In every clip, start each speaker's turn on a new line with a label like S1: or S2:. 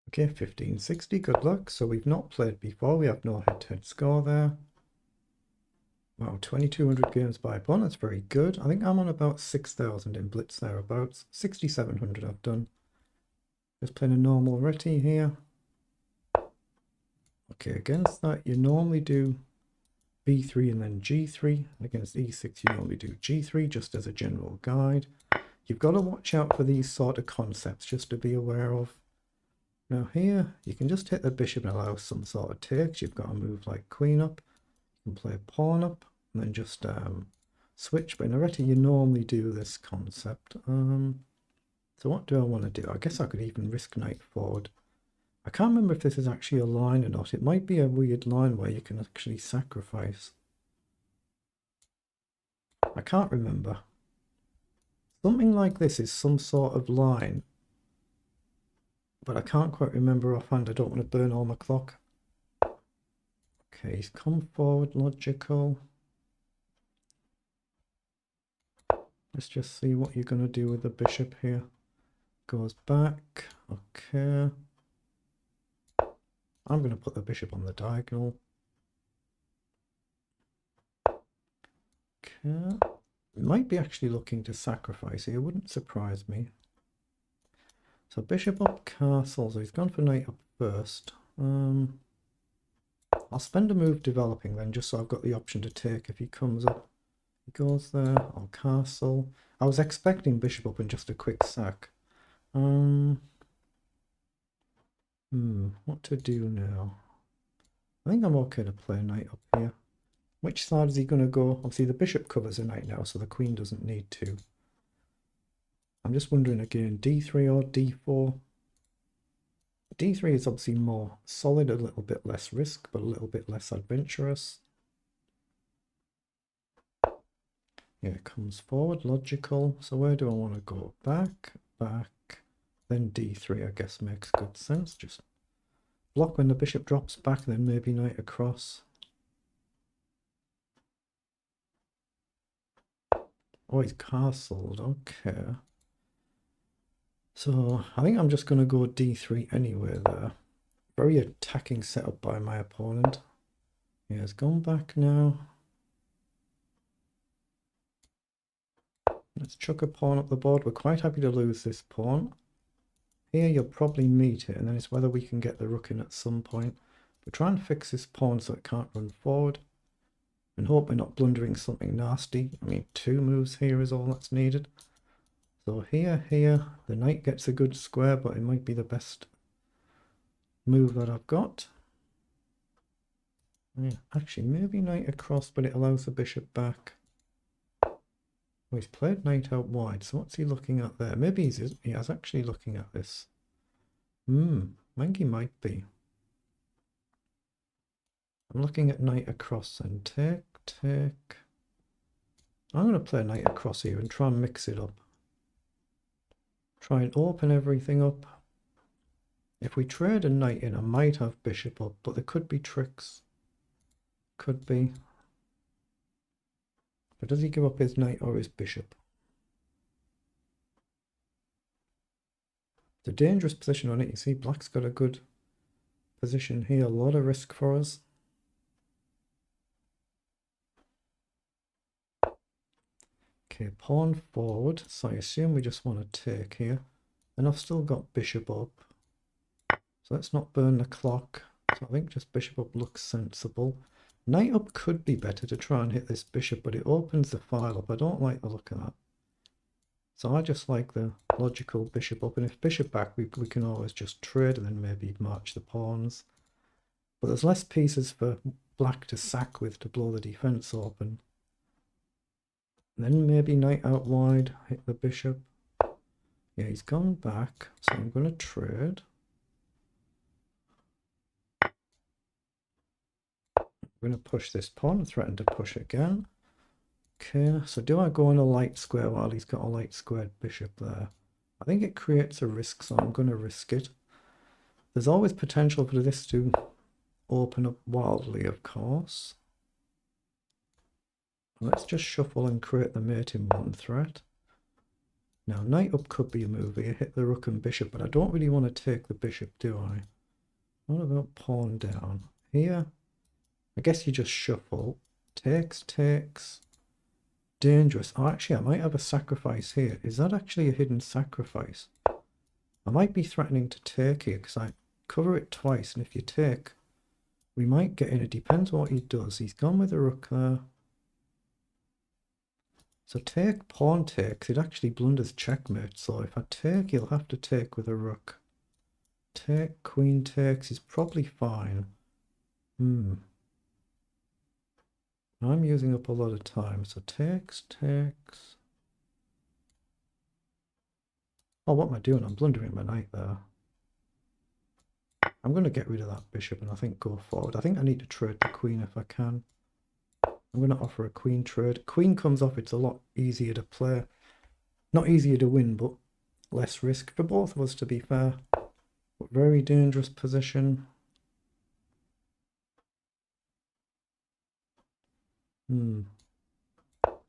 S1: Okay, 1560, good luck. So we've not played before, we have no head-to-head score there. Wow, 2200 games by opponent, that's very good. I think I'm on about 6000 in blitz thereabouts. 6700 I've done. Just playing a normal reti here. Okay, against that you normally do b3 and then g3. And against e6 you normally do g3, just as a general guide. You've got to watch out for these sort of concepts just to be aware of. Now here you can just hit the bishop and allow some sort of takes. You've got to move like queen up. You can play pawn up and then just switch. But in a reti you normally do this concept. So what do I want to do? I guess I could even risk knight forward. I can't remember if this is actually a line or not. It might be a weird line where you can actually sacrifice. I can't remember. Something like this is some sort of line, but I can't quite remember offhand. I don't want to burn all my clock. Okay, he's come forward, logical. Let's just see what you're going to do with the bishop here. Goes back. Okay. I'm going to put the bishop on the diagonal. Okay. Might be actually looking to sacrifice here. Wouldn't surprise me. So bishop up, castle. So he's gone for knight up first. I'll spend a move developing then, just so I've got the option to take if he comes up. He goes there. I'll castle. I was expecting bishop up and just a quick sack. What to do now? I think I'm okay to play knight up here. Which side is he going to go? Obviously the bishop covers a knight now, so the queen doesn't need to. I'm just wondering again, d3 or d4? d3 is obviously more solid, a little bit less risk, but a little bit less adventurous. Yeah, it comes forward, logical. So where do I want to go? Back, back, then d3 I guess makes good sense. Just block when the bishop drops back, then maybe knight across. Oh, he's castled, okay. So I think I'm just going to go d3 anyway there. Very attacking setup by my opponent. Yeah, it's gone back now. Let's chuck a pawn up the board. We're quite happy to lose this pawn. Here you'll probably meet it, and then it's whether we can get the rook in at some point. But try and fix this pawn so it can't run forward. And hope we're not blundering something nasty. I mean, 2 moves here is all that's needed. So here, the knight gets a good square, but it might be the best move that I've got. Yeah, actually, maybe knight across, but it allows the bishop back. Oh, he's played knight out wide, so what's he looking at there? Maybe he is actually looking at this. I think he might be. I'm looking at knight across and take. I'm going to play knight across here and try and mix it up. Try and open everything up. If we trade a knight in, I might have bishop up, but there could be tricks. Could be. But does he give up his knight or his bishop? It's a dangerous position on it. You see, black's got a good position here. A lot of risk for us. Okay, pawn forward. So I assume we just want to take here. And I've still got bishop up. So let's not burn the clock. So I think just bishop up looks sensible. Knight up could be better to try and hit this bishop, but it opens the file up. I don't like the look of that. So I just like the logical bishop up. And if bishop back, we can always just trade and then maybe march the pawns. But there's less pieces for black to sack with to blow the defense open. And then maybe knight out wide, hit the bishop. Yeah, he's gone back, so I'm going to trade. I'm going to push this pawn, threaten to push again. Okay, so do I go on a light square while he's got a light squared bishop there? I think it creates a risk, so I'm going to risk it. There's always potential for this to open up wildly, of course. Let's just shuffle and create the mate in one threat. Now, knight up could be a move here, hit the rook and bishop, but I don't really want to take the bishop, do I? What about pawn down? Here, I guess you just shuffle. Takes, takes. Dangerous. Oh, actually, I might have a sacrifice here. Is that actually a hidden sacrifice? I might be threatening to take here because I cover it twice, and if you take, we might get in. It depends what he does. He's gone with a rook there. So take, pawn takes. It actually blunders checkmate. So if I take, he'll have to take with a rook. Take, queen takes is probably fine. I'm using up a lot of time. So takes, takes. Oh, what am I doing? I'm blundering my knight there. I'm going to get rid of that bishop and I think go forward. I think I need to trade the queen if I can. I'm going to offer a queen trade. Queen comes off, it's a lot easier to play. Not easier to win, but less risk for both of us, to be fair. But very dangerous position.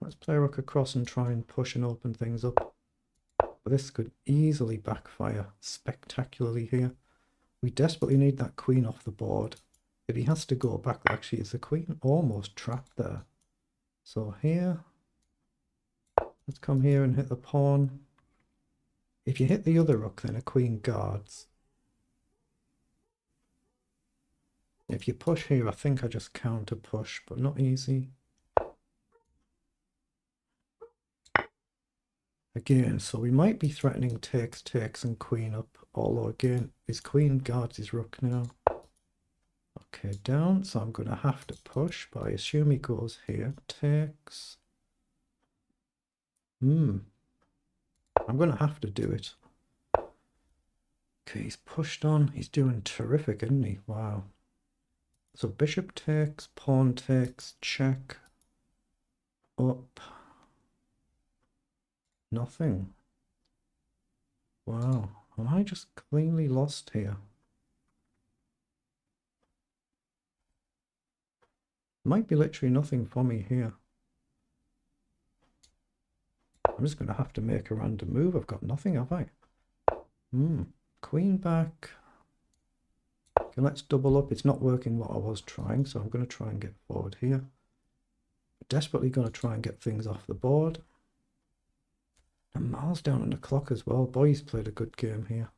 S1: Let's play rook across and try and push and open things up. But this could easily backfire spectacularly here. We desperately need that queen off the board. If he has to go back, actually, is the queen almost trapped there? So here, let's come here and hit the pawn. If you hit the other rook, then a queen guards. If you push here, I think I just counter push, but not easy. Again, so we might be threatening takes, takes, and queen up. Although again, his queen guards his rook now. Okay, down, so I'm going to have to push, but I assume he goes here. Takes. I'm going to have to do it. Okay, he's pushed on. He's doing terrific, isn't he? Wow. So bishop takes, pawn takes, check. Up. Nothing. Wow. Am I just cleanly lost here? Might be literally nothing for me here. I'm just going to have to make a random move. I've got nothing, have I? Queen back. Okay, let's double up. It's not working what I was trying, so I'm going to try and get forward here. Desperately going to try and get things off the board. And miles down on the clock as well. Boy, he's played a good game here.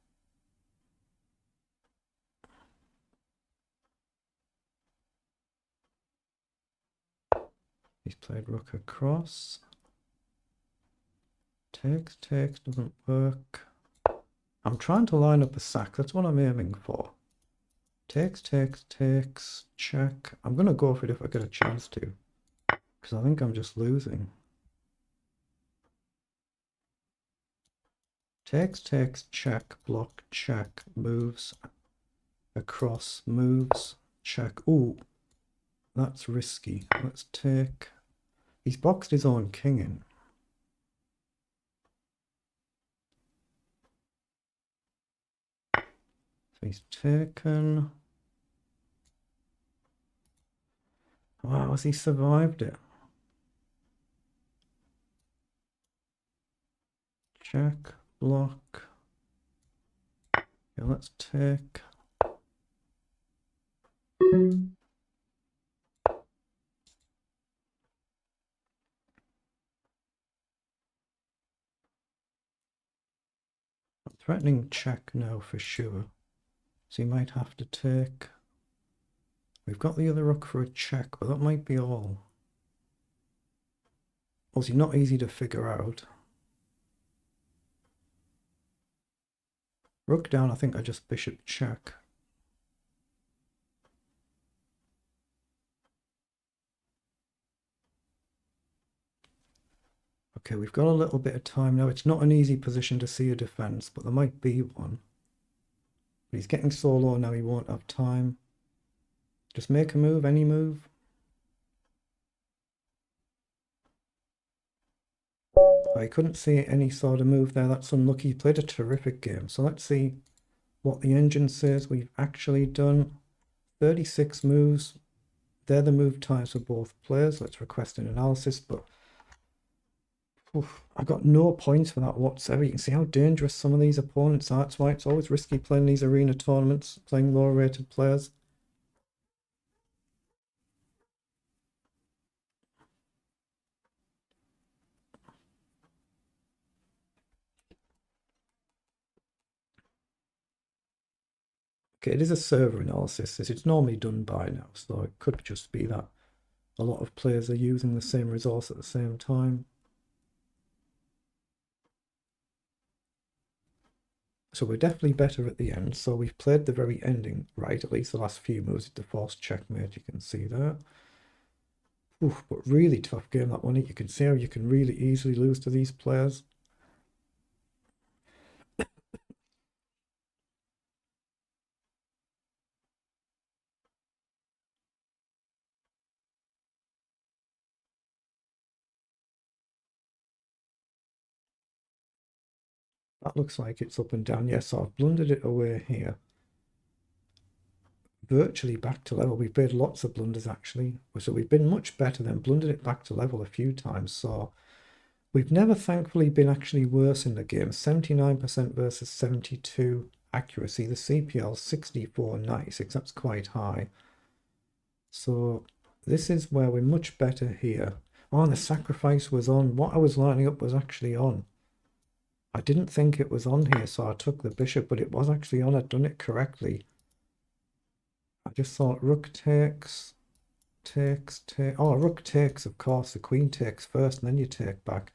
S1: He's played rook across. Takes, takes, doesn't work. I'm trying to line up a sack. That's what I'm aiming for. Takes, takes, takes, check. I'm going to go for it if I get a chance to. Because I think I'm just losing. Takes, takes, check, block, check, moves, across, moves, check. Ooh, that's risky. Let's take. He's boxed his own king in. So he's taken. Wow, has he survived it? Check, block. Yeah, let's take. I'm threatening check now for sure. So he might have to take. We've got the other rook for a check, but that might be all. Obviously not easy to figure out. Rook down, I think I just bishop check. Okay, we've got a little bit of time now. It's not an easy position to see a defense, but there might be one. But he's getting so low now he won't have time. Just make a move, any move. I couldn't see any sort of move there. That's unlucky. He played a terrific game. So let's see what the engine says we've actually done. 36 moves. They're the move times for both players. Let's request an analysis, but Oof, I got no points for that whatsoever. You can see how dangerous some of these opponents are. That's why it's always risky playing these arena tournaments, playing lower rated players. Okay, it is a server analysis. It's normally done by now, so it could just be that a lot of players are using the same resource at the same time. So we're definitely better at the end. So we've played the very ending right, at least the last few moves at the forced checkmate, you can see that. Oof, but really tough game that one. You can see how you can really easily lose to these players. That looks like it's up and down. Yes, so I've blundered it away here. Virtually back to level. We've made lots of blunders actually. So we've been much better than blundered it back to level a few times. So we've never thankfully been actually worse in the game. 79% versus 72 accuracy. The CPL 64.96. That's quite high. So this is where we're much better here. Oh, and the sacrifice was on. What I was lining up was actually on. I didn't think it was on here, so I took the bishop, but it was actually on. I'd done it correctly. I just thought rook takes. Oh, rook takes, of course. The queen takes first, and then you take back.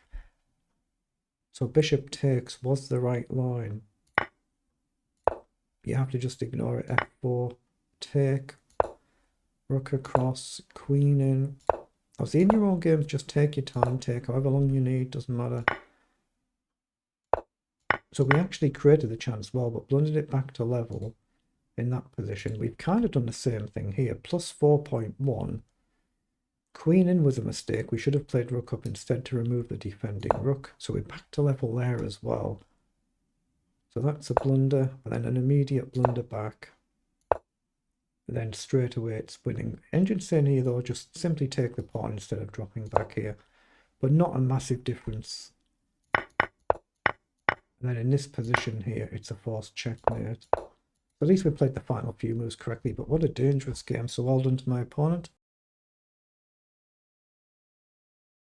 S1: So bishop takes was the right line. You have to just ignore it. F4, take, rook across, queen in. I was in your own games, just take your time, take however long you need, doesn't matter. So we actually created the chance well, but blundered it back to level in that position. We've kind of done the same thing here. Plus 4.1. Queen in was a mistake. We should have played rook up instead to remove the defending rook. So we're back to level there as well. So that's a blunder, and then an immediate blunder back. And then straight away it's winning. Engine saying here though, just simply take the pawn instead of dropping back here. But not a massive difference. And then in this position here, it's a forced checkmate. At least we played the final few moves correctly, but what a dangerous game. So well done to my opponent.